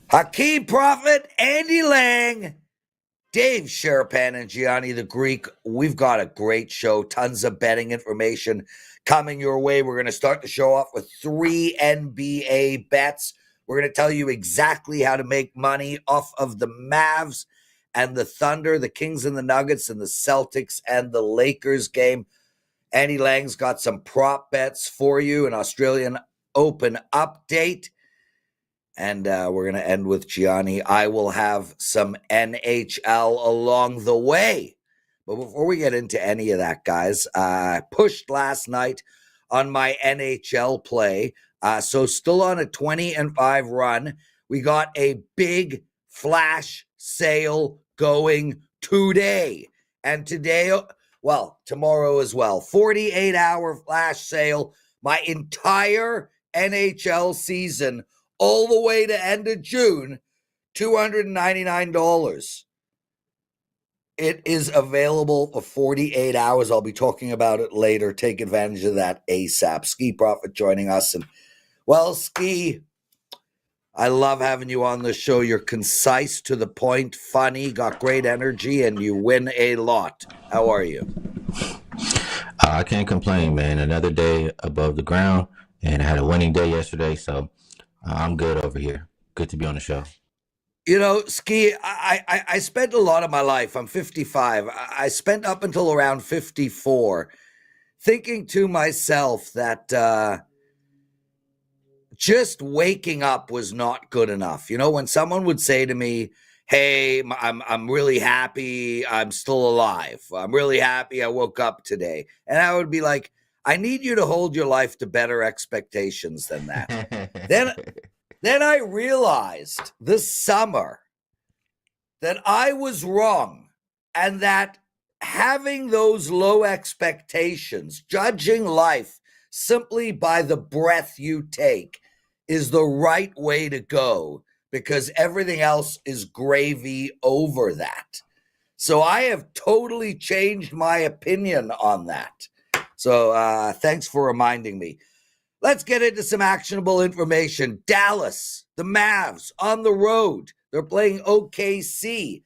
Hakeem Profit, Andy Lang, Dave Sharapan, and Gianni the Greek. We've got a great show. Tons of betting information coming your way. We're going to start the show off with 3 NBA bets. We're going to tell you exactly how to make money off of the Mavs and the Thunder, the Kings and the Nuggets, and the Celtics and the Lakers game. Andy Lang's got some prop bets for you, an Australian Open update. And we're going to end with Gianni. I will have some NHL along the way. But before we get into any of that, guys, I pushed last night on my NHL play. So still on a 20-5 run. We got a big flash sale going today. And today, well, tomorrow as well. 48-hour flash sale. My entire NHL season all the way to end of June, $299. It is available for 48 hours. I'll be talking about it later. Take advantage of that ASAP. Skee Profit joining us. And, well, Skee, I love having you on the show. You're concise, to the point, funny, got great energy, and you win a lot. How are you? I can't complain, man. Another day above the ground, and I had a winning day yesterday, so I'm good over here. Good to be on the show. You know, Skee, I spent a lot of my life, I'm 55, I spent up until around 54 thinking to myself that just waking up was not good enough. You know, when someone would say to me, hey, I'm really happy I'm still alive. I'm really happy I woke up today. And I would be like, I need you to hold your life to better expectations than that. Then I realized this summer that I was wrong, and that having those low expectations, judging life simply by the breath you take, is the right way to go, because everything else is gravy over that. So I have totally changed my opinion on that. So thanks for reminding me. Let's get into some actionable information. Dallas, the Mavs, on the road. They're playing OKC.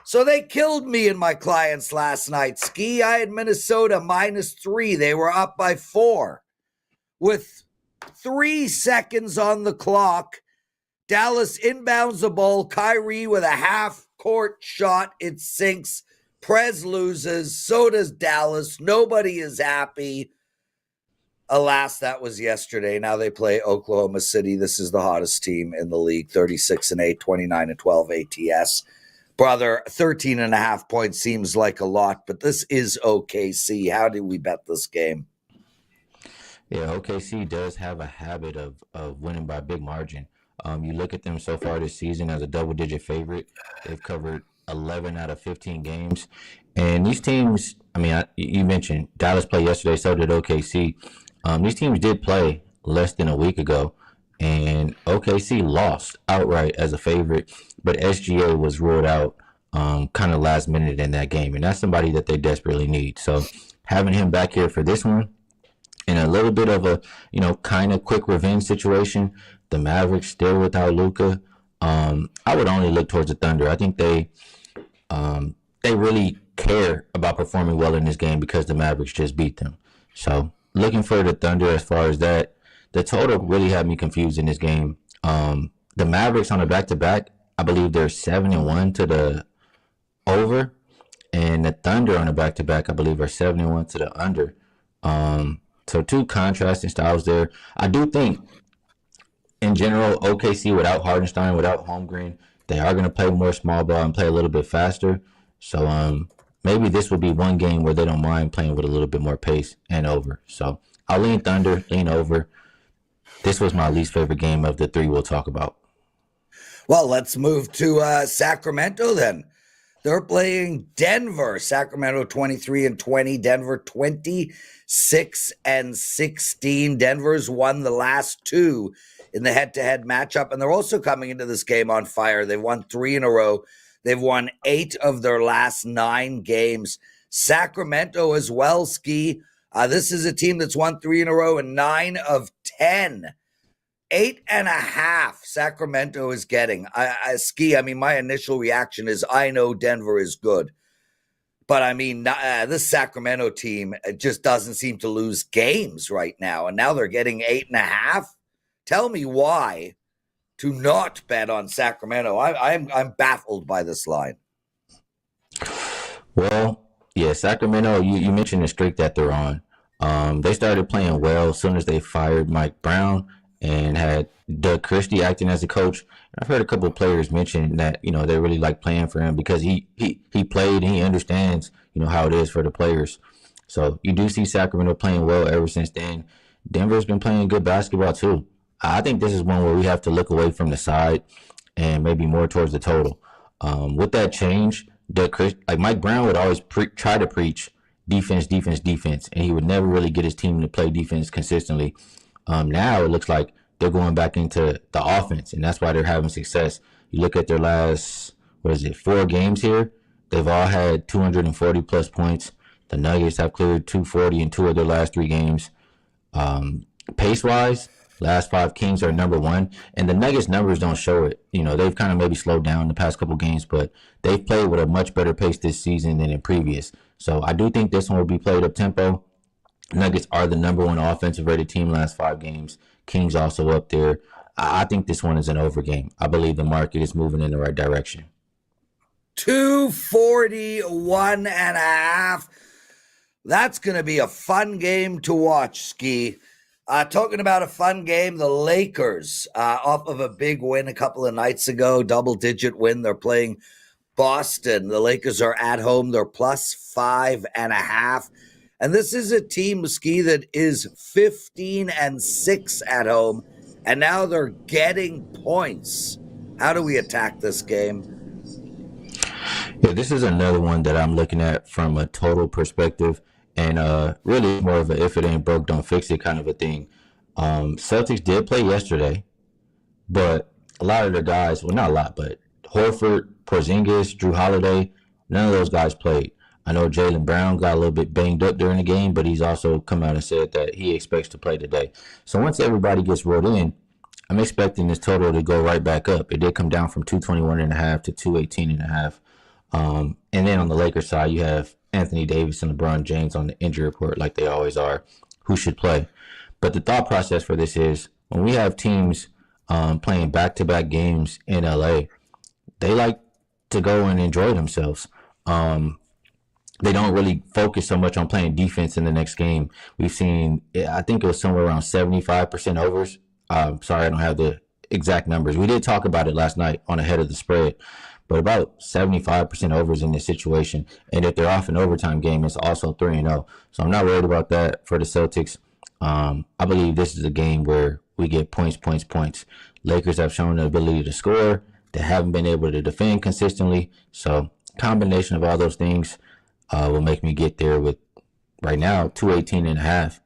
So they killed me and my clients last night. Skee, I had Minnesota -3. They were up by 4. With 3 seconds on the clock, Dallas inbounds the ball. Kyrie with a half-court shot. It sinks. Prez loses. So does Dallas. Nobody is happy. Alas, that was yesterday. Now they play Oklahoma City. This is the hottest team in the league, 36-8, 29-12 ATS. Brother, 13.5 points seems like a lot, but this is OKC. How do we bet this game? Yeah, OKC does have a habit of winning by a big margin. You look at them so far this season as a double-digit favorite. They've covered 11 out of 15 games. And these teams, you mentioned Dallas played yesterday, so did OKC. These teams did play less than a week ago, and OKC lost outright as a favorite, but SGA was ruled out kind of last minute in that game, and that's somebody that they desperately need. So having him back here for this one, in a little bit of a, kind of quick revenge situation, the Mavericks still without Luka, I would only look towards the Thunder. I think they really care about performing well in this game because the Mavericks just beat them. So looking for the Thunder as far as that. The total really had me confused in this game. The Mavericks on a back-to-back, I believe they're 7-1 to the over, and the Thunder on a back-to-back, I believe, are 7-1 to the under. So two contrasting styles there. I do think, in general, OKC without Hardenstein, without Holmgren, they are going to play more small ball and play a little bit faster. So maybe this would be one game where they don't mind playing with a little bit more pace and over. So I'll lean Thunder, lean over. This was my least favorite game of the 3 we'll talk about. Well, let's move to Sacramento then. They're playing Denver. Sacramento 23-20. Denver 26-16. Denver's won the last 2 in the head-to-head matchup, and they're also coming into this game on fire. They've won 3 in a row. They've won 8 of their last 9 games. Sacramento as well, Skee. This is a team that's won 3 in a row and 9 of 10 8.5 Sacramento is getting. Skee, I mean, my initial reaction is I know Denver is good. But I mean, this Sacramento team just doesn't seem to lose games right now. And now they're getting 8.5. Tell me why to not bet on Sacramento. I'm baffled by this line. Well, yeah, Sacramento, you mentioned the streak that they're on. They started playing well as soon as they fired Mike Brown and had Doug Christie acting as a coach. I've heard a couple of players mention that, they really like playing for him because he played and he understands, how it is for the players. So you do see Sacramento playing well ever since then. Denver's been playing good basketball too. I think this is one where we have to look away from the side and maybe more towards the total. With that change, like Mike Brown would always try to preach defense, defense, defense, and he would never really get his team to play defense consistently. Now it looks like they're going back into the offense, and that's why they're having success. You look at their last, 4 games here, they've all had 240 plus points. The Nuggets have cleared 240 in 2 of their last 3 games. Pace-wise, last 5 Kings are number 1, and the Nuggets numbers don't show it. They've kind of maybe slowed down the past couple games, but they've played with a much better pace this season than in previous. So I do think this one will be played up tempo. Nuggets are the number 1 offensive rated team last 5 games. Kings also up there. I think this one is an over game. I believe the market is moving in the right direction. 241.5. That's going to be a fun game to watch, Skee. Talking about a fun game, the Lakers, off of a big win a couple of nights ago, double-digit win. They're playing Boston. The Lakers are at home. They're plus 5.5. And this is a team, Skee, that is 15-6 at home, and now they're getting points. How do we attack this game? Yeah, this is another one that I'm looking at from a total perspective, and really more of a if it ain't broke, don't fix it kind of a thing. Celtics did play yesterday, but a lot of their guys, well, not a lot, but Horford, Porzingis, Drew Holiday, none of those guys played. I know Jaylen Brown got a little bit banged up during the game, but he's also come out and said that he expects to play today. So once everybody gets rolled in, I'm expecting this total to go right back up. It did come down from 221.5 to 218.5. And then on the Lakers side, you have Anthony Davis and LeBron James on the injury report, like they always are, who should play. But the thought process for this is when we have teams playing back-to-back games in LA, they like to go and enjoy themselves. They don't really focus so much on playing defense in the next game. We've seen, I think it was somewhere around 75% overs. Sorry, I don't have the exact numbers. We did talk about it last night on Ahead of the Spread, but about 75% overs in this situation. And if they're off an overtime game, it's also 3-0. So I'm not worried about that for the Celtics. I believe this is a game where we get points, points, points. Lakers have shown the ability to score. They haven't been able to defend consistently. So combination of all those things will make me get there with, right now, 218.5.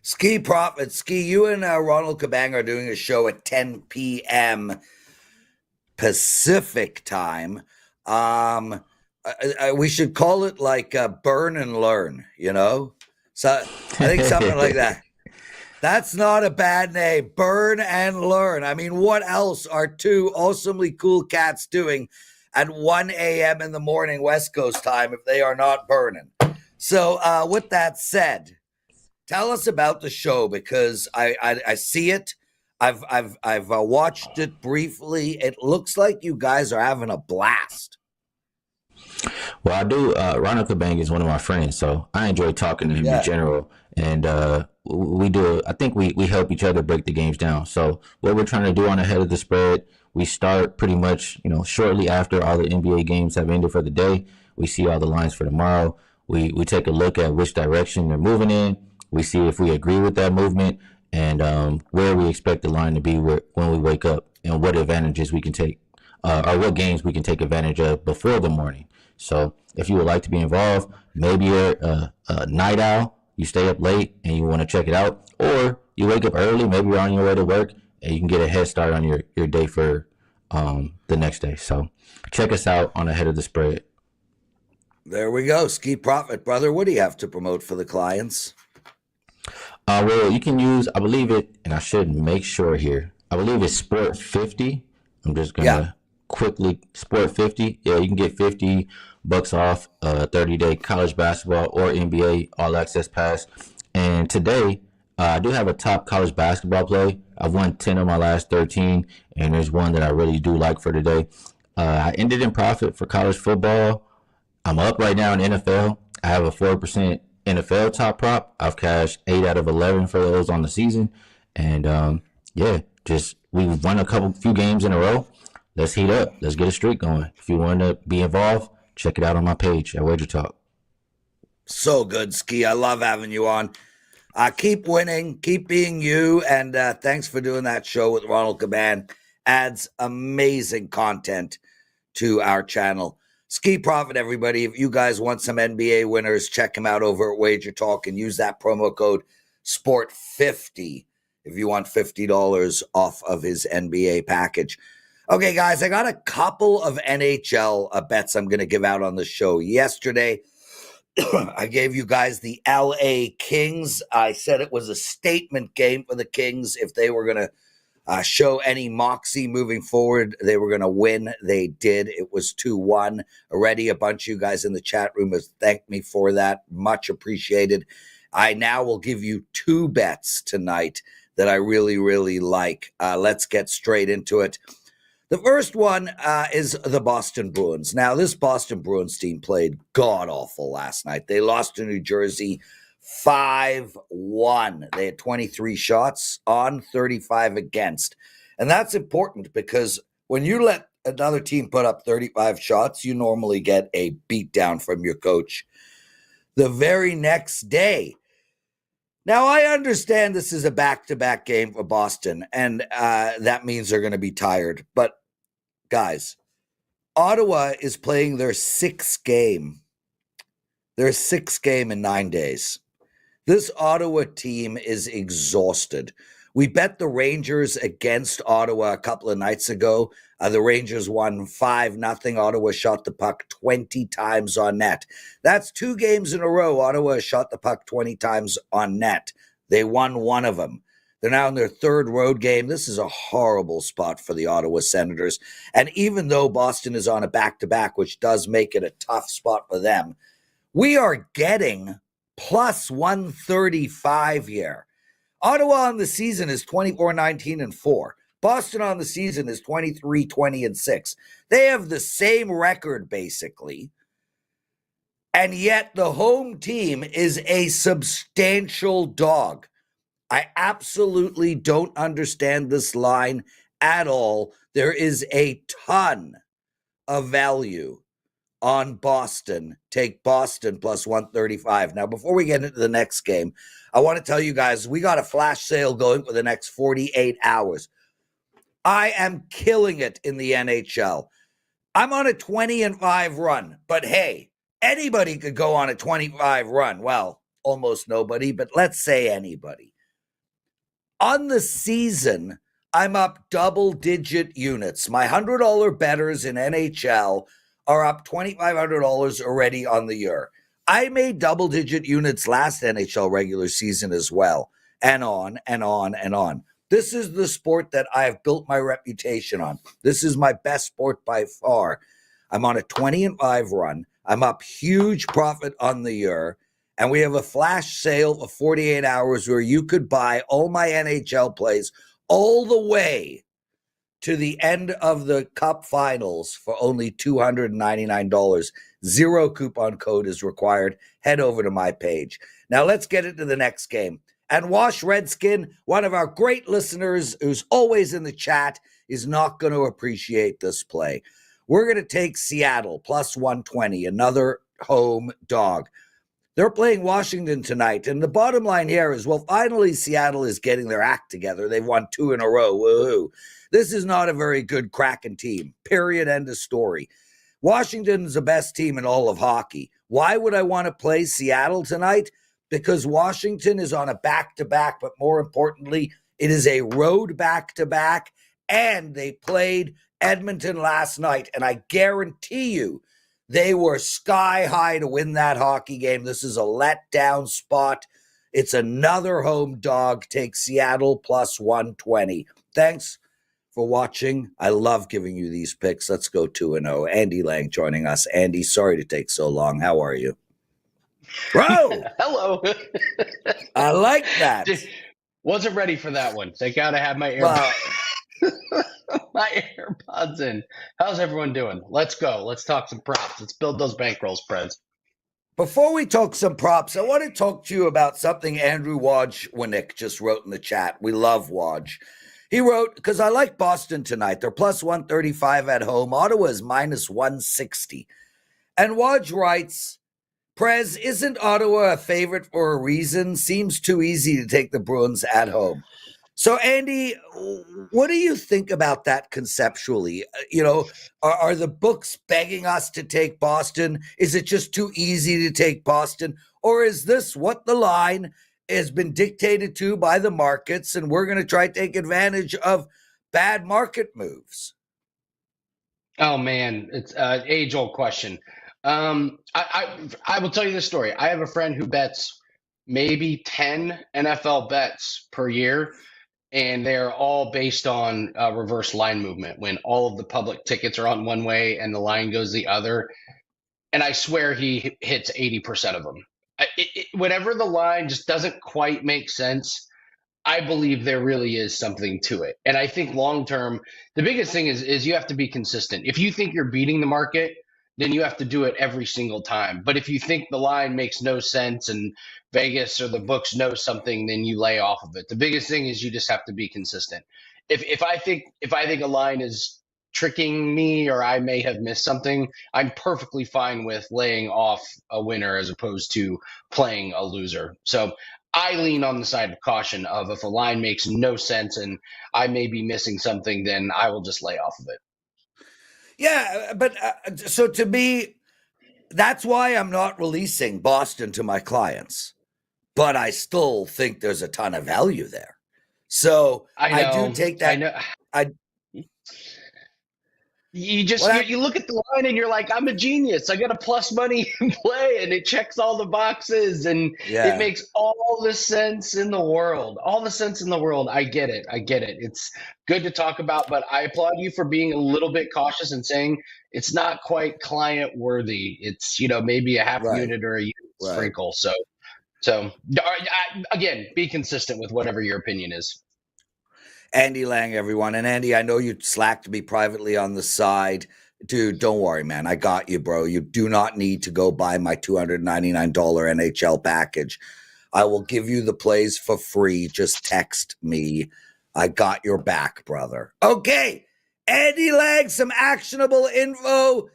Skee Profit. Skee, you and Ronald Kabang are doing a show at 10 p.m. Pacific time. We should call it like burn and learn, So I think something like that. That's not a bad name. Burn and learn. I mean, what else are 2 awesomely cool cats doing at 1 a.m. in the morning West Coast time if they are not burning? So with that said, tell us about the show, because I see it. I've watched it briefly. It looks like you guys are having a blast. Well, I do. Ronald Kabang is one of my friends, so I enjoy talking to him in general. And we do. I think we help each other break the games down. So what we're trying to do on Ahead of the Spread, we start pretty much, shortly after all the NBA games have ended for the day. We see all the lines for tomorrow. We take a look at which direction they're moving in. We see if we agree with that movement and where we expect the line to be when we wake up, and what advantages we can take, or what games we can take advantage of before the morning. So if you would like to be involved, maybe you're a night owl, you stay up late and you want to check it out, or you wake up early, maybe you're on your way to work, and you can get a head start on your day for the next day. So check us out on Ahead of the Spread. There we go. Skee Profit, brother. What do you have to promote for the clients? Well, you can use, I believe it, and I should make sure here. I believe it's Sport 50. I'm just Yeah. gonna quickly Sport 50. Yeah, you can get $50 off 30-day college basketball or NBA all access pass. And today, I do have a top college basketball play. I've won 10 of my last 13, and there's one that I really do like for today. I ended in profit for college football. I'm up right now in NFL. I have a 4% NFL top prop. I've cashed 8 out of 11 for those on the season. And yeah, just we've won few games in a row. Let's heat up. Let's get a streak going. If you want to be involved, check it out on my page at WagerTalk. So good, Skee. I love having you on. Keep winning, keep being you, and thanks for doing that show with Ronald Caban. Adds amazing content to our channel. Skee Profit, everybody. If you guys want some NBA winners, check him out over at WagerTalk and use that promo code SPORT50 if you want $50 off of his NBA package. Okay, guys, I got a couple of NHL bets I'm going to give out on the show. Yesterday, I gave you guys the LA Kings. I said it was a statement game for the Kings. If they were going to show any moxie moving forward, they were going to win. They did. It was 2-1. Already a bunch of you guys in the chat room have thanked me for that. Much appreciated. I now will give you two bets tonight that I really, really like. Let's get straight into it. The first one is the Boston Bruins. Now, this Boston Bruins team played god-awful last night. They lost to New Jersey 5-1. They had 23 shots on, 35 against. And that's important because when you let another team put up 35 shots, you normally get a beatdown from your coach the very next day. Now, I understand this is a back-to-back game for Boston, and that means they're going to be tired. But guys, Ottawa is playing their sixth game. Their sixth game in 9 days. This Ottawa team is exhausted. We bet the Rangers against Ottawa a couple of nights ago. The Rangers won 5-0. Ottawa shot the puck 20 times on net. That's 2 games in a row. Ottawa shot the puck 20 times on net. They won one of them. They're now in their third road game. This is a horrible spot for the Ottawa Senators. And even though Boston is on a back-to-back, which does make it a tough spot for them, we are getting plus 135 here. Ottawa on the season is 24-19-4. Boston on the season is 23-20-6. They have the same record, basically. And yet the home team is a substantial dog. I absolutely don't understand this line at all. There is a ton of value on Boston. Take Boston plus 135. Now, before we get into the next game, I want to tell you guys, we got a flash sale going for the next 48 hours. I am killing it in the NHL. I'm on a 20-5 run, but hey, anybody could go on a 25 run. Well, almost nobody, but let's say anybody. On the season, I'm up double-digit units. My $100 bettors in NHL are up $2,500 already on the year. I made double-digit units last NHL regular season as well, and on and on and on. This is the sport that I have built my reputation on. This is my best sport by far. I'm on a 20-5 run. I'm up huge profit on the year. And we have a flash sale of 48 hours where you could buy all my NHL plays all the way to the end of the Cup Finals for only $299. 0 coupon code is required. Head over to my page. Now let's get into the next game. And Wash Redskin, one of our great listeners who's always in the chat, is not going to appreciate this play. We're going to take Seattle plus 120, another home dog. They're playing Washington tonight, and the bottom line here is, well, finally Seattle is getting their act together. They've won 2 in a row. Woohoo. This is not a very good Kraken team. Period. End of story. Washington is the best team in all of hockey. Why would I want to play Seattle tonight? Because Washington is on a back-to-back, but more importantly, it is a road back-to-back, and they played Edmonton last night, and I guarantee you, they were sky high to win that hockey game. This is a letdown spot. It's another home dog. Take Seattle plus 120. Thanks for watching. I love giving you these picks. Let's go 2-0. Andy Lang joining us. Andy, sorry to take so long. How are you? Bro! Hello. I like that. Wasn't ready for that one. They got to have my my AirPods in. How's everyone doing? Let's go. Let's talk some props. Let's build those bankrolls, Prez. Before we talk some props, I want to talk to you about something Andrew Wojcicki just wrote in the chat. We love Woj. He wrote, because I like Boston tonight. They're plus 135 at home. Ottawa is minus 160. And Woj writes, Prez, isn't Ottawa a favorite for a reason? Seems too easy to take the Bruins at home. So, Andy, what do you think about that conceptually? Are the books begging us to take Boston? Is it just too easy to take Boston? Or is this what the line has been dictated to by the markets, and we're going to try to take advantage of bad market moves? Oh, man, it's an age-old question. I will tell you this story. I have a friend who bets maybe 10 NFL bets per year, and they're all based on reverse line movement when all of the public tickets are on one way and the line goes the other. And I swear he hits 80% of them. Whenever the line just doesn't quite make sense, I believe there really is something to it. And I think long term, the biggest thing is you have to be consistent. If you think you're beating the market, then you have to do it every single time. But if you think the line makes no sense and Vegas or the books know something, then you lay off of it. The biggest thing is you just have to be consistent. If I think a line is tricking me or I may have missed something, I'm perfectly fine with laying off a winner as opposed to playing a loser. So I lean on the side of caution of if a line makes no sense and I may be missing something, then I will just lay off of it. Yeah, but so to me, that's why I'm not releasing Boston to my clients. But I still think there's a ton of value there. So I do take that. I know. You look at the line and you're like, I'm a genius. I got a plus money in play and it checks all the boxes and it makes all the sense in the world. All the sense in the world. I get it. It's good to talk about, but I applaud you for being a little bit cautious and saying it's not quite client worthy. It's, maybe a half unit or a unit sprinkle. So again, be consistent with whatever your opinion is. Andy Lang, everyone. And Andy, I know you slacked me privately on the side. Dude, don't worry, man. I got you, bro. You do not need to go buy my $299 NHL package. I will give you the plays for free. Just text me. I got your back, brother. Okay. Andy Lang, some actionable info.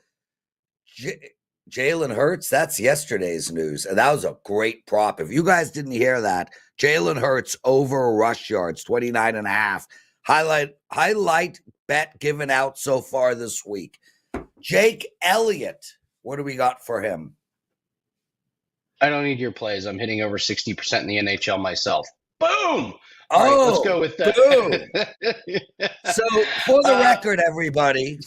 Jalen Hurts, that's yesterday's news. And that was a great prop. If you guys didn't hear that, Jalen Hurts over rush yards, 29.5. Highlight bet given out so far this week. Jake Elliott, what do we got for him? I don't need your plays. I'm hitting over 60% in the NHL myself. Boom! All right, let's go with that. So for the record, everybody,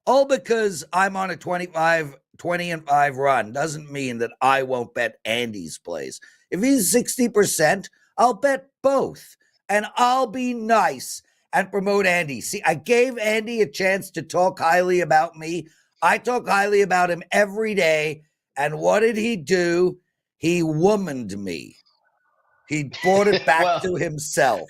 all because I'm on a 20-5 run doesn't mean that I won't bet Andy's plays. If he's 60%, I'll bet both. And I'll be nice and promote Andy. See, I gave Andy a chance to talk highly about me. I talk highly about him every day. And what did he do? He womaned me. He brought it back to himself.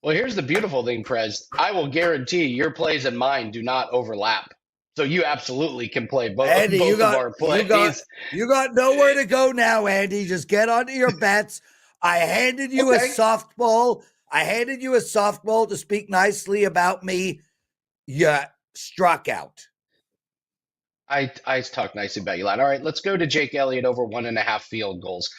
Well, here's the beautiful thing, Prez. I will guarantee your plays and mine do not overlap. So you absolutely can play both Andy, of our plays. You got nowhere to go now, Andy. Just get onto your bets. I handed you a softball. To speak nicely about me. You struck out. I talk nicely about you, lad. All right, let's go to Jake Elliott over 1.5 field goals.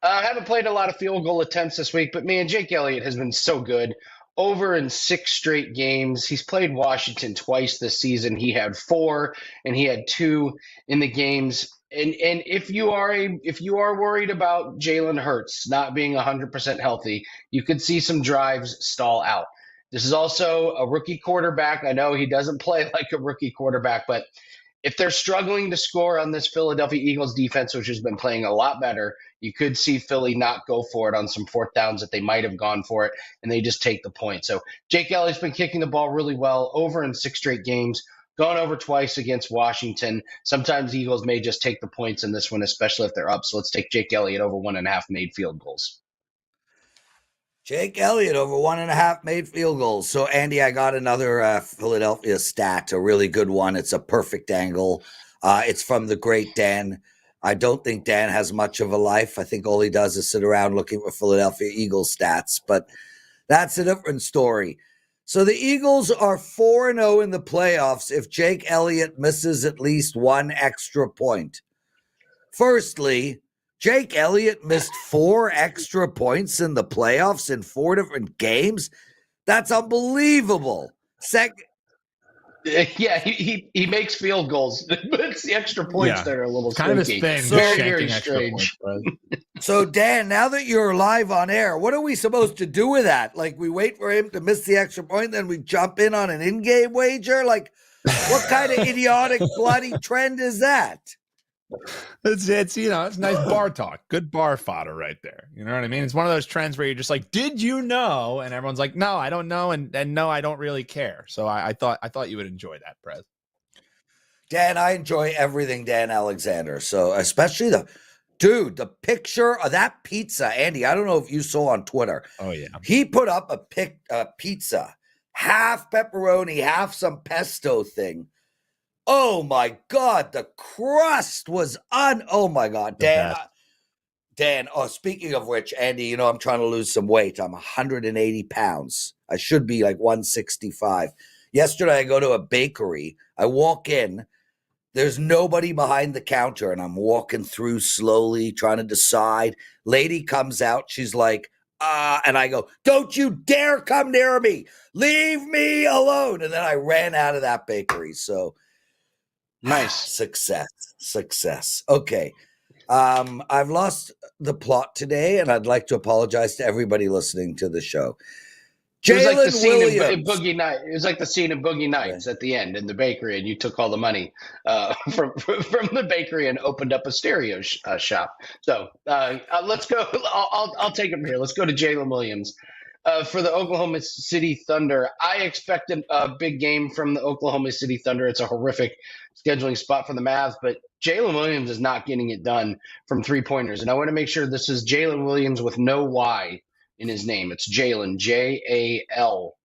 I haven't played a lot of field goal attempts this week, but man, Jake Elliott has been so good. Over in 6 straight games. He's played Washington twice this season. He had 4 and he had 2 in the games. And if you are worried about Jalen Hurts not being 100% healthy, you could see some drives stall out. This is also a rookie quarterback. I know he doesn't play like a rookie quarterback, but if they're struggling to score on this Philadelphia Eagles defense, which has been playing a lot better, You could see Philly not go for it on some fourth downs that they might have gone for it, and they just take the point. So Jake Elliott's been kicking the ball really well, over in 6 straight games, gone over twice against Washington. Sometimes the Eagles may just take the points in this one, especially if they're up. So let's take Jake Elliott over 1.5 made field goals. Jake Elliott over 1.5 made field goals. So, Andy, I got another Philadelphia stat, a really good one. It's a perfect angle. It's from the great Dan. I don't think Dan has much of a life. I think all he does is sit around looking for Philadelphia Eagles stats, but that's a different story. So the Eagles are 4-0 in the playoffs if Jake Elliott misses at least one extra point. Firstly, Jake Elliott missed 4 extra points in the playoffs in 4 different games. That's unbelievable. Yeah, he makes field goals, but it's the extra points that are a little kind stinky. of his thing. Very strange. So, Dan, now that you're live on air, what are we supposed to do with that? Like, we wait for him to miss the extra point, then we jump in on an in-game wager? Like, what kind of idiotic, bloody trend is that? It's it's nice bar talk, good bar fodder right there. You know what I mean? It's one of those trends where you're just like, did you know? And everyone's like, no, I don't know, and no, I don't really care. So I thought you would enjoy that, Prez. Dan, I enjoy everything Dan Alexander. So especially the picture of that pizza, Andy. I don't know if you saw on Twitter. Oh yeah, he put up a pizza, half pepperoni, half some pesto thing. Oh my God, the crust was oh my God, Dan. Dan, speaking of which, Andy, I'm trying to lose some weight. I'm 180 pounds. I should be like 165. Yesterday, I go to a bakery. I walk in. There's nobody behind the counter, and I'm walking through slowly, trying to decide. Lady comes out. She's like, and I go, don't you dare come near me. Leave me alone. And then I ran out of that bakery. So, nice. Success. Okay. I've lost the plot today, and I'd like to apologize to everybody listeing to the show. It was like the Jalen scene in Williams. Boogie Night. It was like the scene in Boogie Nights at the end in the bakery, and you took all the money from the bakery and opened up a stereo shop. So let's go. I'll take him here. Let's go to Jalen Williams. For the Oklahoma City Thunder, I expect a big game from the Oklahoma City Thunder. It's a horrific scheduling spot for the Mavs, but Jalen Williams is not getting it done from three-pointers. And I want to make sure this is Jalen Williams with no Y in his name. It's Jalen, J-A-L.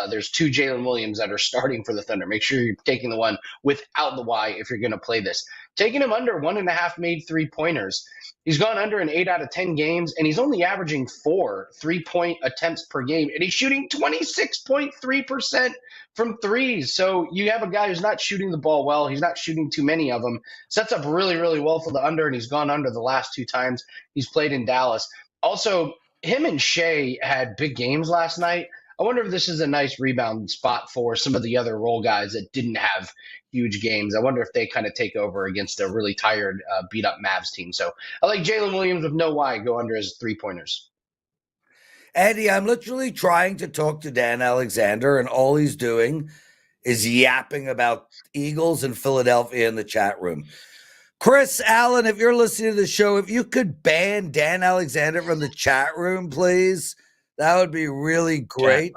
There's 2 Jalen Williams that are starting for the Thunder. Make sure you're taking the one without the Y if you're going to play this. Taking him under 1.5 made three-pointers. He's gone under in 8 out of 10 games, and he's only averaging 4 3-point attempts per game, and he's shooting 26.3% from threes. So you have a guy who's not shooting the ball well. He's not shooting too many of them. Sets up really, really well for the under, and he's gone under the last 2 times he's played in Dallas. Also, him and Shea had big games last night. I wonder if this is a nice rebound spot for some of the other role guys that didn't have huge games. I wonder if they kind of take over against a really tired, beat-up Mavs team. So I like Jalen Williams with no Y go under his three-pointers. Andy, I'm literally trying to talk to Dan Alexander, and all he's doing is yapping about Eagles and Philadelphia in the chat room. Chris Allen, if you're listening to the show, if you could ban Dan Alexander from the chat room, please. That would be really great.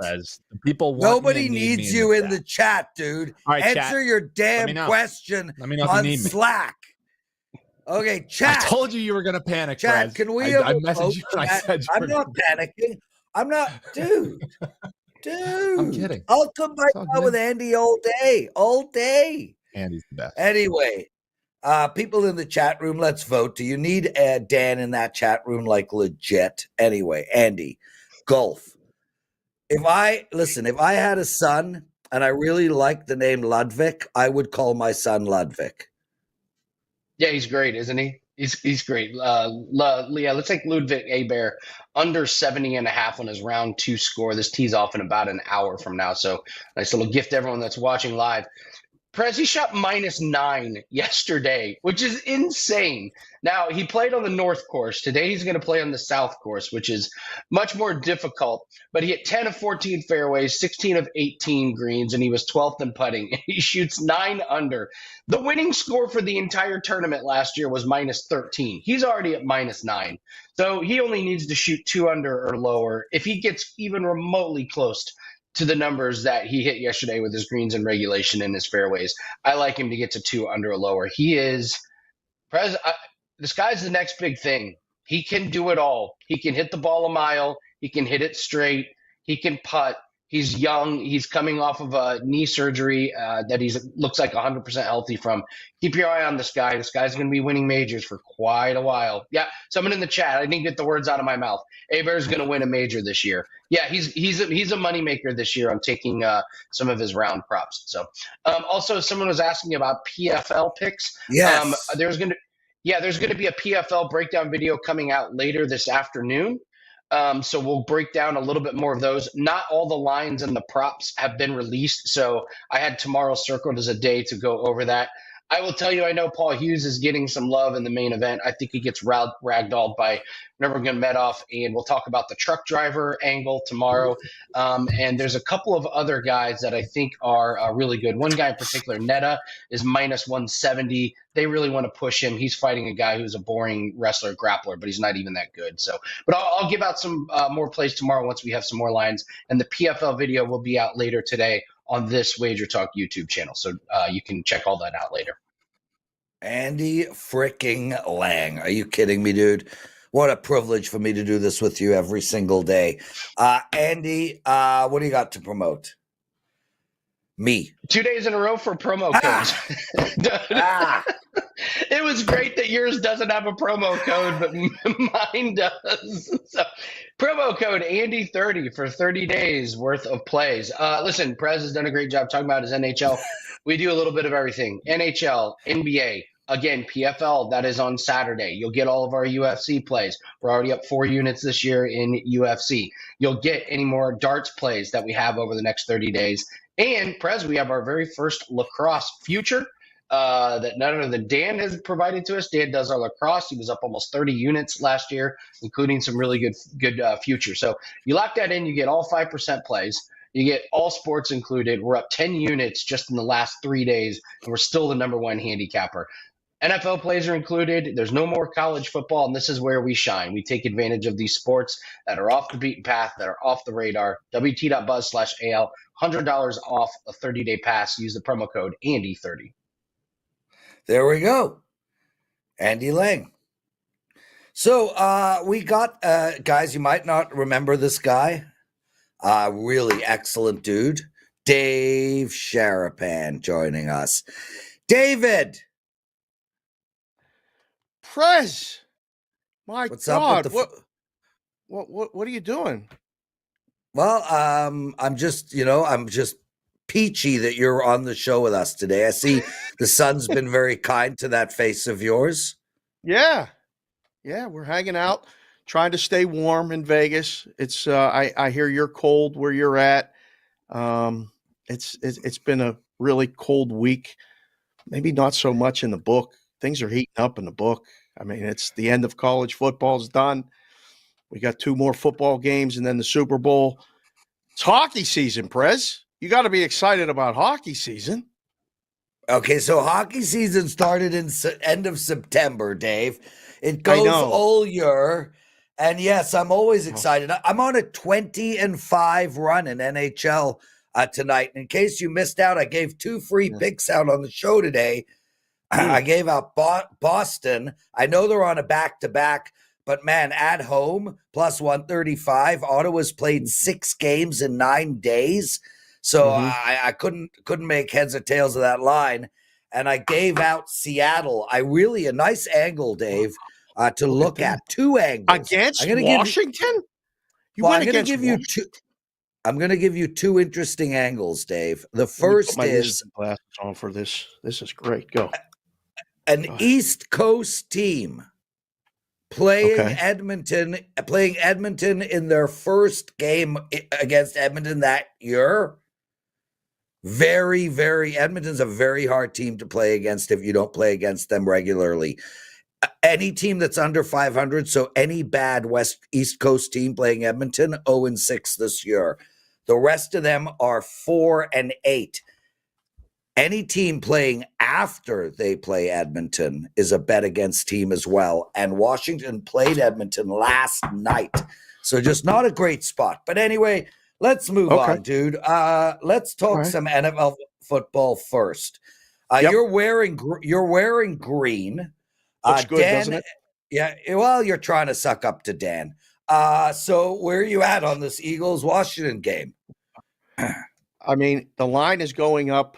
People Nobody needs you in the chat, dude. Right, answer your damn question on Slack. Okay, chat. I told you were going to panic, chat. Prez. Can we? I messaged you and I said I'm not panicking. I'm not, dude. I'm kidding. I'll come back out with Andy all day. Andy's the best. Anyway, people in the chat room, let's vote. Do you need Dan in that chat room, like legit? Anyway, Andy. Golf. If I had a son and I really liked the name Ludwig, I would call my son Ludwig. Yeah, he's great, isn't he? He's great. Let's take Ludwig Abear under 70.5 on his round 2 score. This tees off in about an hour from now. So nice little gift to everyone that's watching live. Prez, he shot -9 yesterday, which is insane. Now, he played on the North Course. Today, he's going to play on the South Course, which is much more difficult. But he hit 10 of 14 fairways, 16 of 18 greens, and he was 12th in putting. He shoots 9 under. The winning score for the entire tournament last year was -13. He's already at -9. So he only needs to shoot 2 under or lower. If he gets even remotely close to the numbers that he hit yesterday with his greens and regulation and his fairways, I like him to get to 2 under or lower. He is this guy's the next big thing. He can do it all. He can hit the ball a mile. He can hit it straight. He can putt. He's young. He's coming off of a knee surgery that he looks like 100% healthy from. Keep your eye on this guy. This guy's going to be winning majors for quite a while. Yeah, someone in the chat. I didn't get the words out of my mouth. Abear's going to win a major this year. Yeah, he's a moneymaker this year. I'm taking some of his round props. So, also, someone was asking about PFL picks. Yes. There's going to be a PFL breakdown video coming out later this afternoon. So we'll break down a little bit more of those. Not all the lines and the props have been released, so I had tomorrow circled as a day to go over that. I will tell you, I know Paul Hughes is getting some love in the main event. I think he gets ragdolled by Nurmagomedov, and we'll talk about the truck driver angle tomorrow. And there's a couple of other guys that I think are really good. One guy in particular, Netta, is -170. They really want to push him. He's fighting a guy who's a boring wrestler, grappler, but he's not even that good. So, but I'll give out some more plays tomorrow once we have some more lines. And the PFL video will be out later today on this WagerTalk YouTube channel. So you can check all that out later. Andy freaking Lang. Are you kidding me, dude? What a privilege for me to do this with you every single day. Andy, what do you got to promote? Me. 2 days in a row for promo codes. It was great that yours doesn't have a promo code, but mine does. So, promo code Andy30 for 30 days worth of plays. Listen, Prez has done a great job talking about his NHL. We do a little bit of everything. NHL, NBA, again, PFL, that is on Saturday. You'll get all of our UFC plays. We're already up 4 units this year in UFC. You'll get any more darts plays that we have over the next 30 days. And, Prez, we have our very first lacrosse future that none other than Dan has provided to us. Dan does our lacrosse. He was up almost 30 units last year, including some really good future. So you lock that in, you get all 5% plays. You get all sports included. We're up 10 units just in the last 3 days, and we're still the #1 handicapper. NFL plays are included. There's no more college football, and this is where we shine. We take advantage of these sports that are off the beaten path, that are off the radar. WT.buzz/AL, $100 off a 30-day pass. Use the promo code Andy30. There we go. Andy Lang. So we got, guys, you might not remember this guy. Really excellent dude. Dave Sharapan joining us. David. Prez. My What's God. up with What are you doing? Well, I'm just peachy that you're on the show with us today. I see the sun's been very kind to that face of yours. Yeah, we're hanging out, trying to stay warm in Vegas. It's I hear you're cold where you're at. It's been a really cold week. Maybe not so much in the book. Things are heating up in the book. I mean, it's the end of college football's done. We got 2 more football games and then the Super Bowl. It's hockey season, Prez. You got to be excited about hockey season. Okay, so hockey season started in end of September, Dave. It goes all year. And yes, I'm always excited. I'm on a 20-5 run in NHL tonight. In case you missed out, I gave 2 free picks out on the show today. I gave out Boston. I know they're on a back-to-back, but man, at home, plus 135. Ottawa's played 6 games in 9 days. So I couldn't make heads or tails of that line. And I gave out Seattle. A nice angle, Dave, to look at. 2 angles. Against Washington? I'm going to give you 2 interesting angles, Dave. The first is glasses on for this. This is great. Go. An East Coast team playing Edmonton in their first game against Edmonton that year. Edmonton's a very hard team to play against if you don't play against them regularly. Any team that's under 500, so any bad East Coast team playing Edmonton, 0-6 this year. The rest of them are 4-8. Any team playing after they play Edmonton is a bet against team as well. And Washington played Edmonton last night. So just not a great spot. But anyway, let's move on, dude. Let's talk some NFL football first. Yep. You're wearing green. Looks good, Dan, doesn't it? Yeah, well, you're trying to suck up to Dan. So where are you at on this Eagles-Washington game? I mean, the line is going up.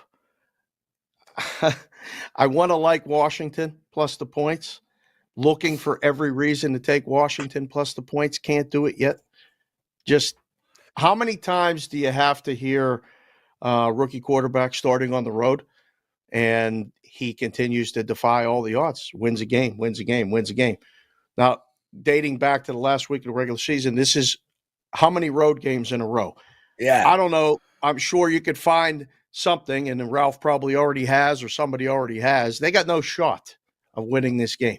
I want to like Washington plus the points. Looking for every reason to take Washington plus the points. Can't do it yet. Just how many times do you have to hear rookie quarterback starting on the road and he continues to defy all the odds, wins a game. Now, dating back to the last week of the regular season, this is how many road games in a row? Yeah. I don't know. I'm sure you could find something, and Ralph probably already has or somebody already has. They got no shot of winning this game.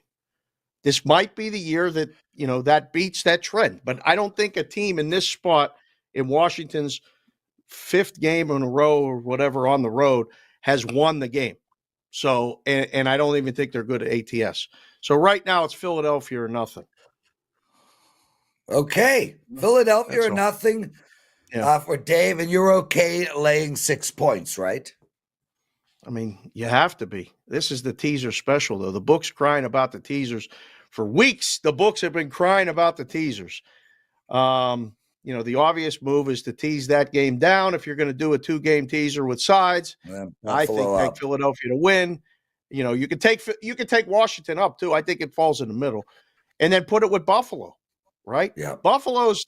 This might be the year that, that beats that trend. But I don't think a team in this spot in Washington's 5th game in a row or whatever on the road has won the game. So, and I don't even think they're good at ATS. So right now it's Philadelphia or nothing. Okay. Philadelphia or all. nothing for Dave, and you're okay laying 6 points, right? I mean, you have to be. This is the teaser special, though. The book's crying about the teasers. For weeks, the books have been crying about the teasers. The obvious move is to tease that game down. If you're going to do a 2-game teaser with sides, I think take Philadelphia to win. You can take Washington up too. I think it falls in the middle, and then put it with Buffalo, right? Yeah.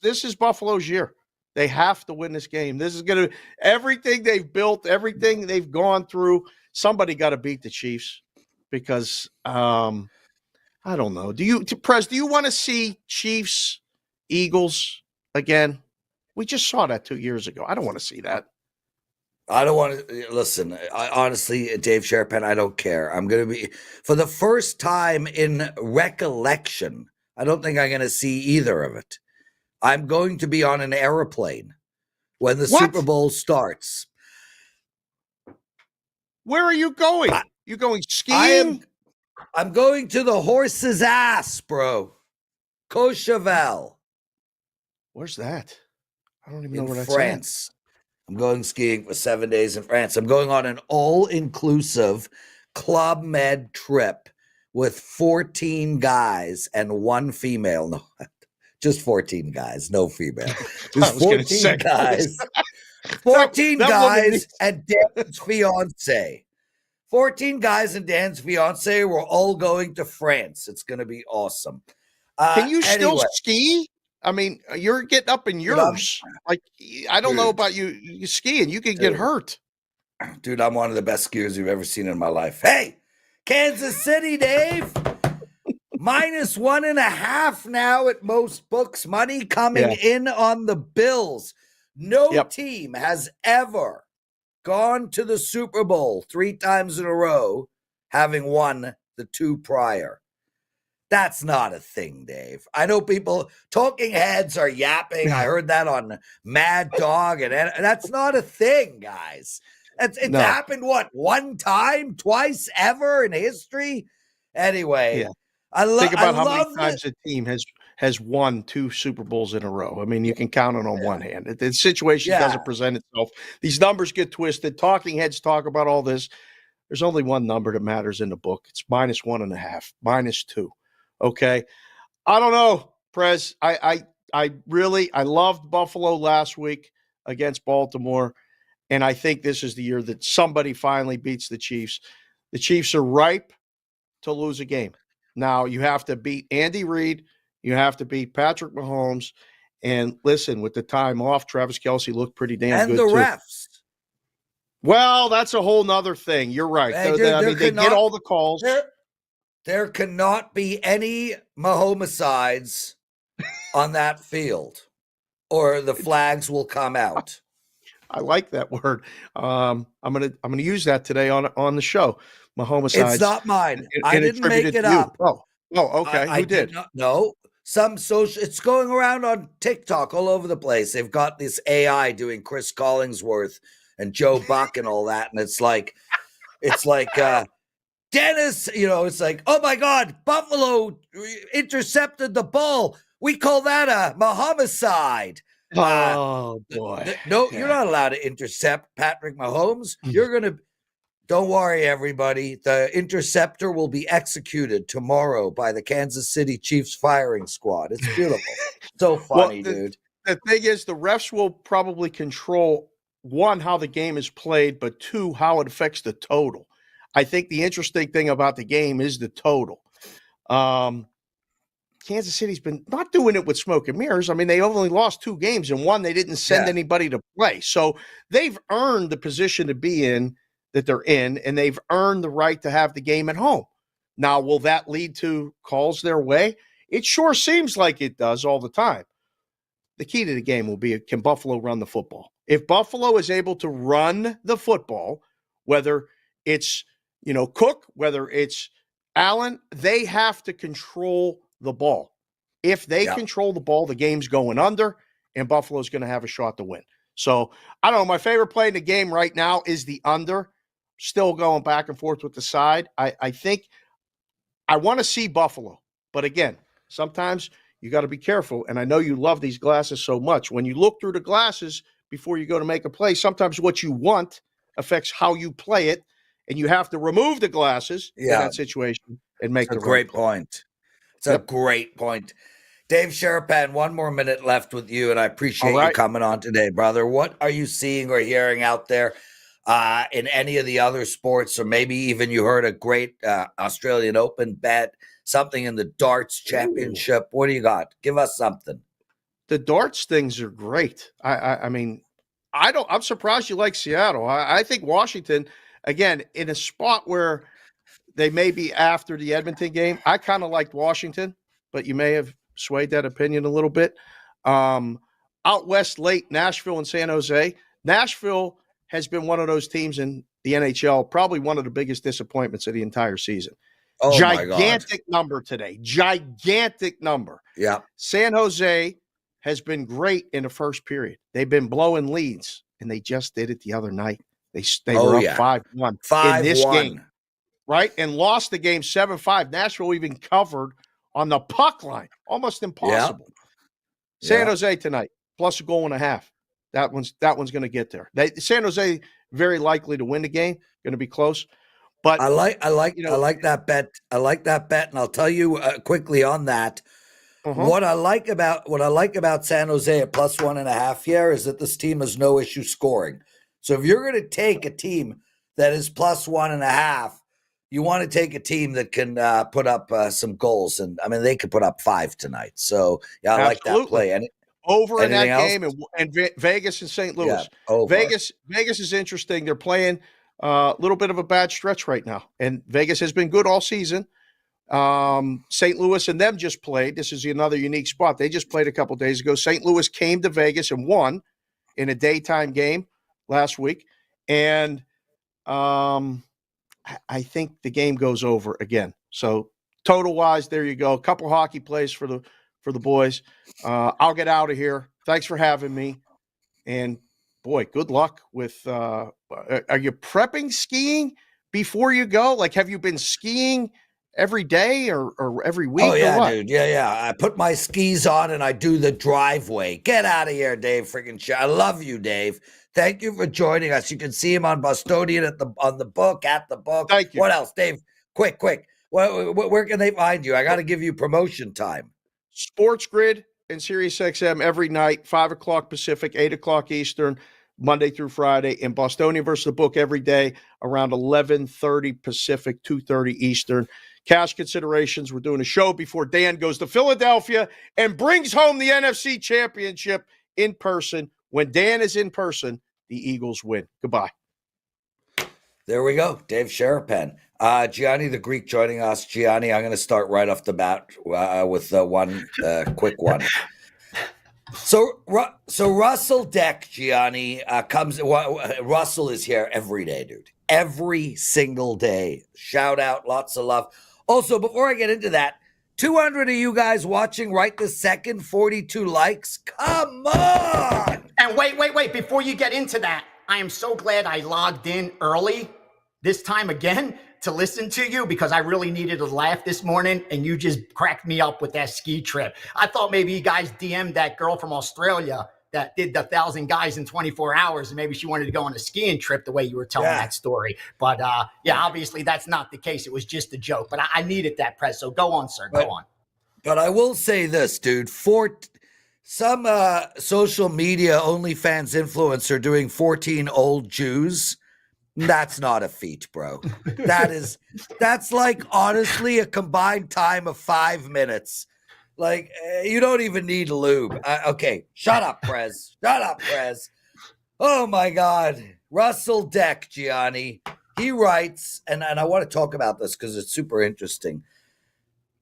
This is Buffalo's year. They have to win this game. This is going to everything they've built, everything they've gone through. Somebody got to beat the Chiefs because I don't know. Prez, do you want to see Chiefs Eagles again? We just saw that 2 years ago. I don't want to see that. I don't want to listen. Honestly, Dave Sharapan, I don't care. I'm going to be, for the first time in recollection, I don't think I'm going to see either of it. I'm going to be on an airplane when the Super Bowl starts. Where are you going? You going skiing? I'm going to the horse's ass, bro. Courchevel. Where's that? I don't even know where that's France. I'm going skiing for 7 days in France. I'm going on an all-inclusive Club Med trip with 14 guys and 1 female. No, just 14 guys, no female. There's 14 guys. 14 guys and Dan's fiance. 14 guys and Dan's fiance. We're all going to France. It's going to be awesome. Can you still ski? I mean, you're getting up in yours. I don't know about you skiing. You can get hurt. Dude, I'm one of the best skiers you've ever seen in my life. Hey, Kansas City, Dave. -1.5 now at most books. Money coming in on the Bills. No team has ever gone to the Super Bowl 3 times in a row, having won the 2 prior. That's not a thing, Dave. I know people, talking heads are yapping. I heard that on Mad Dog, and that's not a thing, guys. It's happened, 1 time, twice, ever in history? Anyway, think about how many times a team has won 2 Super Bowls in a row. I mean, you can count it on one hand. The situation doesn't present itself. These numbers get twisted. Talking heads talk about all this. There's only one number that matters in the book. It's -1.5, -2. Okay. I don't know, Prez. I loved Buffalo last week against Baltimore. And I think this is the year that somebody finally beats the Chiefs. The Chiefs are ripe to lose a game. Now you have to beat Andy Reid. You have to beat Patrick Mahomes. And listen, with the time off, Travis Kelce looked pretty damn good. And the refs. Well, that's a whole nother thing. You're right. They get all the calls. There cannot be any Mahomicides on that field, or the flags will come out. I like that word. I'm gonna use that today on the show. Mahomicides. It's not mine. I didn't make it to you. up. Oh, okay. I Who did? not know. Some social. It's going around on TikTok all over the place. They've got this AI doing Chris Collingsworth and Joe Buck and all that, and it's like Dennis. It's like, oh my God, Buffalo intercepted the ball. We call that a homicide. Oh boy. No, you're not allowed to intercept Patrick Mahomes. Don't worry, everybody. The interceptor will be executed tomorrow by the Kansas City Chiefs firing squad. It's beautiful. So funny, dude. The thing is, the refs will probably control, one, how the game is played, but two, how it affects the total. I think the interesting thing about the game is the total. Kansas City's been not doing it with smoke and mirrors. I mean, they only lost 2 games, and one, they didn't send anybody to play. So they've earned the position to be in that they're in, and they've earned the right to have the game at home. Now, will that lead to calls their way? It sure seems like it does all the time. The key to the game will be, can Buffalo run the football? If Buffalo is able to run the football, whether it's, Cook, whether it's Allen, they have to control the ball. If they control the ball, the game's going under, and Buffalo's going to have a shot to win. So, I don't know. My favorite play in the game right now is the under. Still going back and forth with the side. I think I want to see Buffalo. But again, sometimes you got to be careful. And I know you love these glasses so much. When you look through the glasses before you go to make a play, sometimes what you want affects how you play it. And you have to remove the glasses in that situation and make the great point. It's a great point. Dave Sharapan, 1 more minute left with you, and I appreciate you coming on today, brother. What are you seeing or hearing out there in any of the other sports, or maybe even you heard a great Australian Open bet, something in the darts championship? Ooh. What do you got? Give us something. The darts things are great. I mean, I'm surprised you like Seattle. I think Washington, again, in a spot where they may be after the Edmonton game, I kind of liked Washington, but you may have swayed that opinion a little bit. Out west late, Nashville and San Jose. Nashville has been one of those teams in the NHL, probably one of the biggest disappointments of the entire season. Oh, gigantic number today. Gigantic number. Yeah. San Jose has been great in the first period. They've been blowing leads, and they just did it the other night. They were up 5-1 in this game, right? And lost the game 7-5. Nashville even covered on the puck line. Almost impossible. Yeah. San Jose tonight, plus a goal and a half. That one's going to get there. San Jose very likely to win the game. Going to be close. But I like that bet. I like that bet, and I'll tell you quickly on that. What I like about San Jose at plus 1.5 here is that this team has no issue scoring. So if you're going to take a team that is plus 1.5, you want to take a team that can put up some goals, and I mean they could put up 5 tonight. So I like that play. And over in that game, and Vegas and St. Louis. Yeah, Vegas is interesting. They're playing a little bit of a bad stretch right now, and Vegas has been good all season. St. Louis and them just played. This is another unique spot. They just played a couple days ago. St. Louis came to Vegas and won in a daytime game last week, and I think the game goes over again. So total wise, there you go. A couple hockey plays for the boys. I'll get out of here. Thanks for having me. And boy, good luck with, are you prepping skiing before you go? Like, have you been skiing every day or every week? Oh yeah, dude. Yeah. I put my skis on and I do the driveway. Get out of here, Dave freaking shit. I love you, Dave. Thank you for joining us. You can see him on Bostonian on the book. Thank you. What else, Dave? Quick. Where can they find you? I got to give you promotion time. Sports Grid and SiriusXM every night, 5 o'clock Pacific, 8 o'clock Eastern, Monday through Friday. And Bostonian versus the book every day around 11:30 Pacific, 2:30 Eastern. Cash considerations. We're doing a show before Dan goes to Philadelphia and brings home the NFC Championship in person. When Dan is in person, the Eagles win. Goodbye. There we go. Dave Sharapan. Gianni the Greek joining us. Gianni, I'm going to start right off the bat with one quick one. So Russell Deck, Gianni, Russell is here every day, dude. Every single day. Shout out, lots of love. Also, before I get into that, 200 of you guys watching right this second, 42 likes. Come on! And wait. Before you get into that, I am so glad I logged in early this time again to listen to you because I really needed a laugh this morning and you just cracked me up with that ski trip. I thought maybe you guys DM'd that girl from Australia that did the 1,000 guys in 24 hours and maybe she wanted to go on a skiing trip the way you were telling that story. But obviously that's not the case. It was just a joke, but I needed that, Prez. So go on, sir. Go on. But I will say this, dude. Some social media OnlyFans influencer doing 14 old Jews. That's not a feat, bro. That's like honestly a combined time of 5 minutes. Like you don't even need lube. Okay, shut up, Prez. Shut up, Prez. Oh my God, Russell Deck, Gianni. He writes, and I want to talk about this because it's super interesting.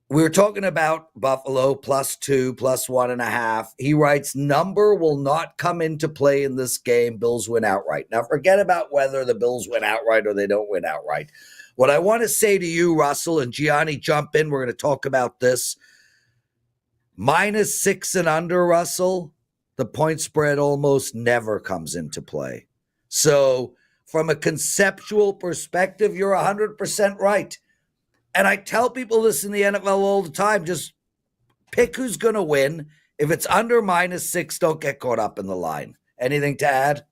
We were talking about Buffalo +2, +1.5. He writes, number will not come into play in this game. Bills win outright. Now, forget about whether the Bills win outright or they don't win outright. What I want to say to you, Russell, and Gianni, jump in. We're going to talk about this. -6 and under, Russell, the point spread almost never comes into play. So from a conceptual perspective, you're 100% right. And I tell people this in the NFL all the time, just pick who's going to win. If it's under -6, don't get caught up in the line. Anything to add?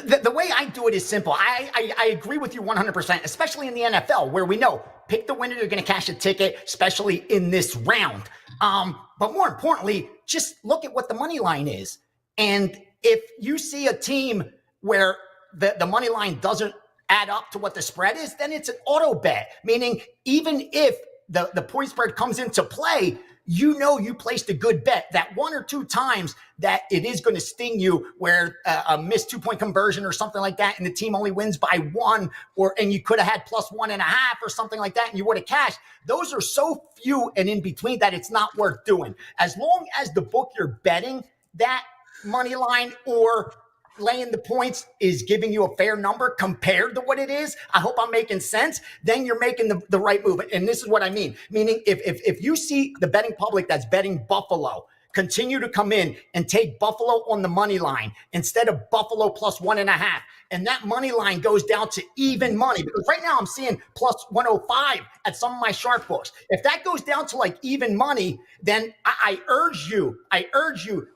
The way I do it is simple. I agree with you 100%, especially in the NFL where we know pick the winner, you're going to cash a ticket, especially in this round. But more importantly, just look at what the money line is. And if you see a team where the money line doesn't add up to what the spread is, then it's an auto bet, meaning even if the point spread comes into play, you know you placed a good bet that 1 or 2 times that it is going to sting you where a missed 2-point conversion or something like that and the team only wins by 1 and you could have had +1.5 or something like that and you would have cashed. Those are so few and in between that it's not worth doing. As long as the book you're betting that money line or laying the points is giving you a fair number compared to what it is, I hope I'm making sense, then you're making the right move. And this is what I mean. Meaning if you see the betting public that's betting Buffalo continue to come in and take Buffalo on the money line instead of Buffalo +1.5, and that money line goes down to even money, because right now I'm seeing +105 at some of my sharp books. If that goes down to like even money, then I urge you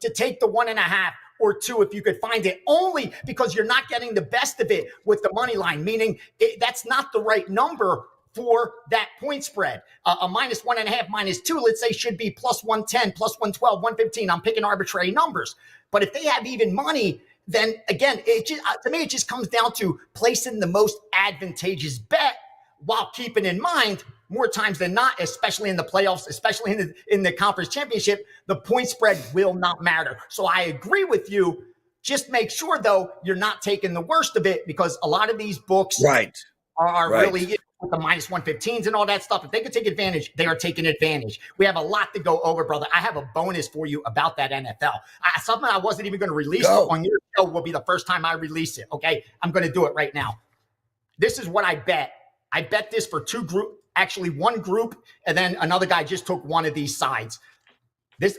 to take the 1.5 or 2 if you could find it, only because you're not getting the best of it with the money line, meaning that's not the right number for that point spread. A -1.5, -2, let's say, should be +110, +112, 115. I'm picking arbitrary numbers. But if they have even money, then again, to me, it just comes down to placing the most advantageous bet while keeping in mind more times than not, especially in the playoffs, especially in the conference championship, the point spread will not matter. So I agree with you. Just make sure, though, you're not taking the worst of it, because a lot of these books are really with the -115s and all that stuff. If they could take advantage, they are taking advantage. We have a lot to go over, brother. I have a bonus for you about that NFL. Something I wasn't even going to release on your show will be the first time I release it. Okay, I'm going to do it right now. This is what I bet. I bet this for one group, and then another guy just took one of these sides.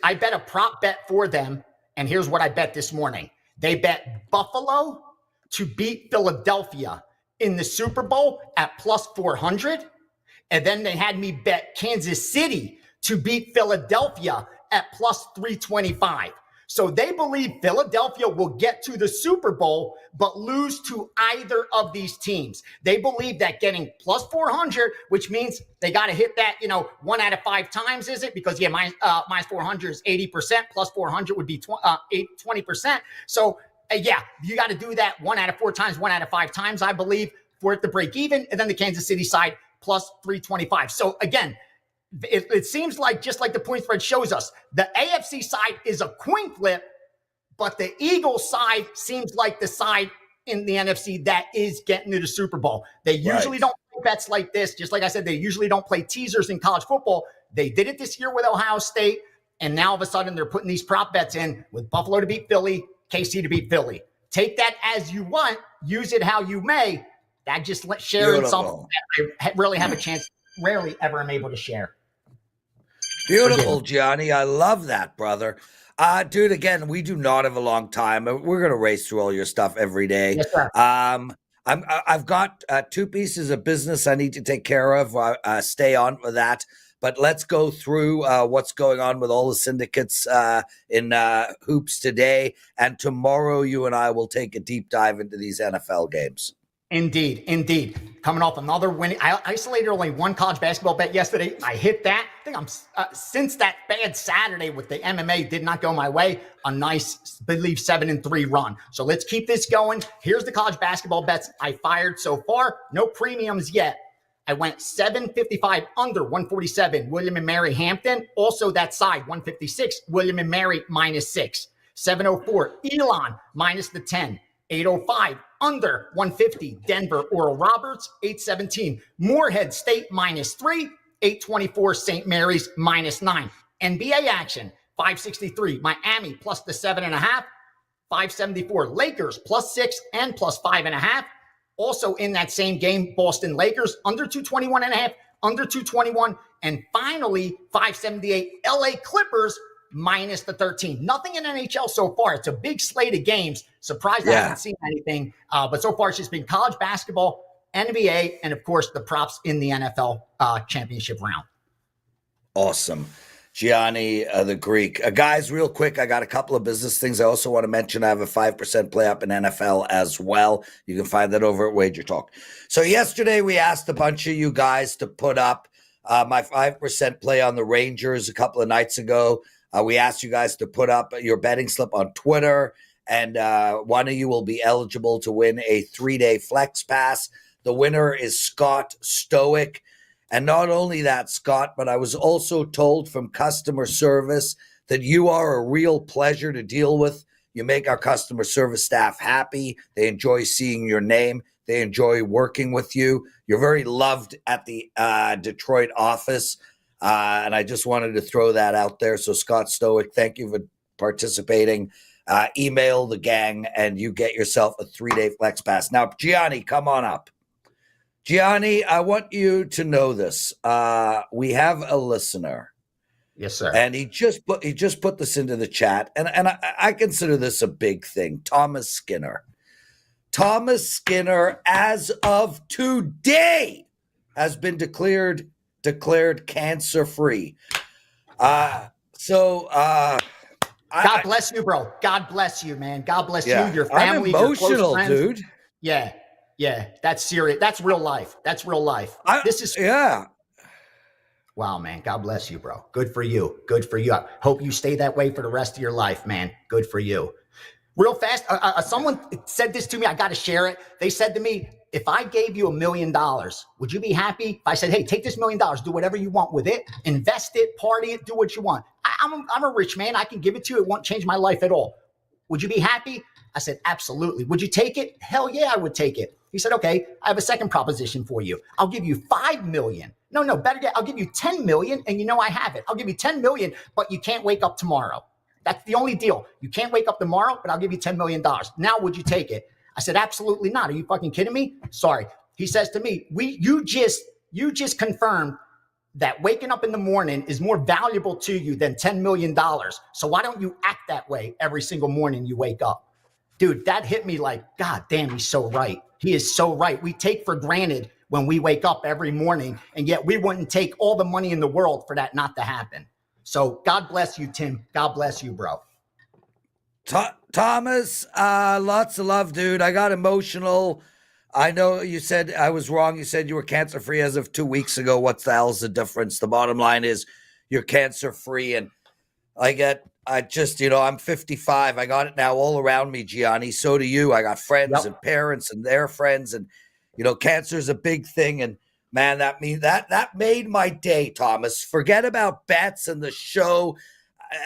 I bet a prop bet for them, and here's what I bet this morning. They bet Buffalo to beat Philadelphia in the Super Bowl at +400, and then they had me bet Kansas City to beat Philadelphia at +325. So they believe Philadelphia will get to the Super Bowl, but lose to either of these teams. They believe that getting +400, which means they got to hit that, 1 out of 5 times, is it? Because, -400 is 80%, +400 would be 20%. So, you got to do that 1 out of 4 times, 1 out of 5 times, I believe, for it to break even. And then the Kansas City side, +325. So, again, it seems like, just like the point spread shows us, the AFC side is a coin flip, but the Eagles side seems like the side in the NFC that is getting to the Super Bowl. They usually don't play bets like this. Just like I said, they usually don't play teasers in college football. They did it this year with Ohio State. And now all of a sudden they're putting these prop bets in with Buffalo to beat Philly, KC to beat Philly. Take that as you want, use it how you may. That just sharing something that I really have a chance, rarely ever am able to share. Beautiful, Gianni. I love that, brother. Dude, again, we do not have a long time. We're gonna race through all your stuff every day. Yes, sir. I've got 2 pieces of business I need to take care of. Stay on with that. But let's go through what's going on with all the syndicates in hoops today. And tomorrow, you and I will take a deep dive into these NFL games. Indeed. Coming off another winning. I isolated only one college basketball bet yesterday. I hit that. I think I'm since that bad Saturday with the MMA did not go my way. A nice, I believe 7-3 run. So let's keep this going. Here's the college basketball bets I fired so far. No premiums yet. I went 755 under 147. William and Mary Hampton. Also that side 156. William and Mary -6. 704 Elon -10. 805 under 150 Denver Oral Roberts. 817 Moorhead State -3. 824 St. Mary's -9. NBA action 563 Miami plus the 7.5. 574 Lakers +6 and +5.5. Also in that same game, Boston Lakers under 221.5, under 221, and finally 578 LA Clippers -13. Nothing in NHL so far. It's a big slate of games. Surprised I haven't seen anything, but so far it's just been college basketball, NBA, and of course the props in the NFL championship round. Awesome. Gianni the Greek. Guys, real quick, I got a couple of business things. I also want to mention I have a 5% play up in NFL as well. You can find that over at WagerTalk. So yesterday we asked a bunch of you guys to put up my 5% play on the Rangers a couple of nights ago. We asked you guys to put up your betting slip on Twitter, and one of you will be eligible to win a 3-day flex pass. The winner is Scott Stoic. And not only that, Scott, but I was also told from customer service that you are a real pleasure to deal with. You make our customer service staff happy. They enjoy seeing your name. They enjoy working with you. You're very loved at the Detroit office. And I just wanted to throw that out there. So Scott Stoic, thank you for participating. Email the gang and you get yourself a 3-day flex pass. Now, Gianni, come on up. Gianni, I want you to know this. We have a listener. Yes, sir. And he just put this into the chat. And I consider this a big thing. Thomas Skinner. Thomas Skinner, as of today, has been declared cancer-free. God bless you, bro. God bless you, man. God bless you, your family, I'm emotional, your close friends. dude. Yeah, that's serious. That's real life. Wow, man. God bless you, bro. Good for you. I hope you stay that way for the rest of your life, man. Good for you. Real fast, someone said this to me. I got to share it. They said to me, if I gave you $1 million, would you be happy? If I said, hey, take this $1 million, do whatever you want with it, invest it, party it, do what you want. I'm a rich man. I can give it to you. It won't change my life at all. Would you be happy? I said, absolutely. Would you take it? Hell yeah, I would take it. He said, okay, I have a second proposition for you. I'll give you $5 million. No, better yet, I'll give you $10 million, and you know I have it. I'll give you $10 million, but you can't wake up tomorrow. That's the only deal. You can't wake up tomorrow, but I'll give you $10 million. Now, would you take it? I said, absolutely not. Are you fucking kidding me? Sorry. He says to me, you just confirmed that waking up in the morning is more valuable to you than $10 million. So why don't you act that way every single morning you wake up? Dude, that hit me like, God damn, he's so right. He is so right. We take for granted when we wake up every morning, and yet we wouldn't take all the money in the world for that not to happen. So God bless you, Tim. God bless you, bro. Thomas, lots of love, dude. I got emotional. I know you said I was wrong. You said you were cancer-free as of 2 weeks ago. What the hell's the difference? The bottom line is you're cancer-free, and I'm 55. I got it now all around me, Gianni. So do you. I got friends and parents and their friends, and cancer is a big thing. And man, that made my day, Thomas. Forget about bets and the show.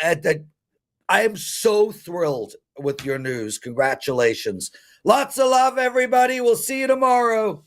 I am so thrilled with your news. Congratulations. Lots of love, everybody. We'll see you tomorrow.